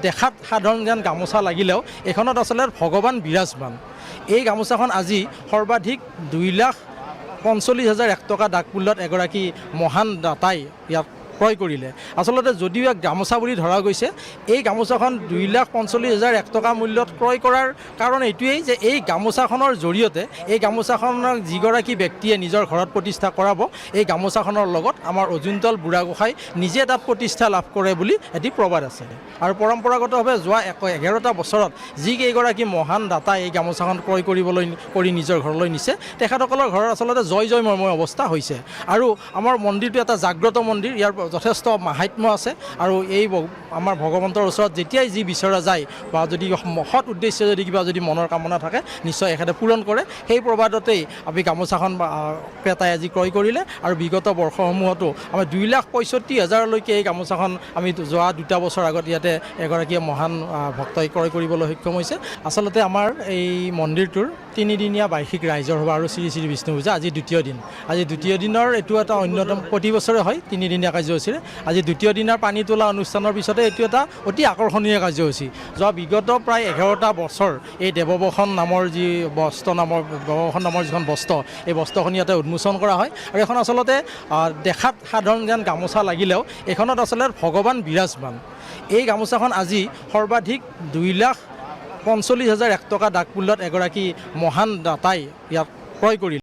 দেখাত সাধাৰণ যেন গামোচা লাগিলেও এখনত আচলতে ভগৱান বিৰাজমান। এই গামোচাখন আজি সৰ্বাধিক 2,45,100 টকা ডাকমূল্যত এগৰাকী মহান দাতাই ইয়াত ক্ৰয় কৰিলে। আচলতে যদিও এক গামোচা বুলি ধৰা গৈছে, এই গামোচাখন 2,45,100 টকা মূল্যত ক্ৰয় কৰাৰ কাৰণ এইটোৱেই যে এই গামোচাখনৰ জৰিয়তে এই গামোচাখনক যিগৰাকী ব্যক্তিয়ে নিজৰ ঘৰত প্ৰতিষ্ঠা কৰাব, এই গামোচাখনৰ লগত আমাৰ অজুন্তল বুঢ়াগোসাঁই নিজে তাত প্ৰতিষ্ঠা লাভ কৰে বুলি এটি প্ৰবাদ আছে। আৰু পৰম্পৰাগতভাৱে যোৱা 11টা বছৰত যিকেইগৰাকী মহান দাতাই এই গামোচাখন ক্ৰয় কৰি নিজৰ ঘৰলৈ নিছে, তেখেতসকলৰ ঘৰত আচলতে জয় জয়ময় অৱস্থা হৈছে। আৰু আমাৰ মন্দিৰটো এটা জাগ্ৰত মন্দিৰ, ইয়াৰ যথেষ্ট মাহাত্ম্য আছে। আৰু এই আমাৰ ভগৱন্তৰ ওচৰত যেতিয়াই যি বিচৰা যায় বা যদি সৎ উদ্দেশ্যে যদি মনৰ কামনা থাকে, নিশ্চয় এখেতে পূৰণ কৰে। সেই প্ৰবাদতেই আমি গামোচাখন ক্ৰেতাই আজি ক্ৰয় কৰিলে। আৰু বিগত বৰ্ষসমূহতো আমি 2,65,000লৈকে এই গামোচাখন আমি যোৱা 2টা বছৰ আগত ইয়াতে এগৰাকী মহান ভক্তই ক্ৰয় কৰিবলৈ সক্ষম হৈছে। আচলতে আমাৰ এই মন্দিৰটোৰ 3দিনীয়া বাৰ্ষিক ৰাইজৰ সভা আৰু শ্ৰী শ্ৰী বিষ্ণু পূজা আজি 2য় দিন। আজি 2য় দিনৰ এইটো এটা অন্যতম, প্ৰতি বছৰে হয় 3দিনীয়া কাৰ্যসূচীৰে। আজি 2য় দিনৰ পানী তোলা অনুষ্ঠানৰ পিছতে এইটো এটা অতি আকৰ্ষণীয় কাৰ্যসূচী। যোৱা বিগত প্ৰায় 11টা বছৰ এই দেৱবসন নামৰ যিখন বস্ত্ৰ, এই বস্ত্ৰখন ইয়াতে উন্মোচন কৰা হয়। আৰু এখন আচলতে দেখাত সাধাৰণ যেন গামোচা লাগিলেও এখনত আচলতে ভগৱান বিৰাজমান। এই গামোচাখন আজি সৰ্বাধিক 2,45,100 টকা ডাকমূল্যত এগৰাকী মহান দাতাই ইয়াত ক্ৰয় কৰিলে।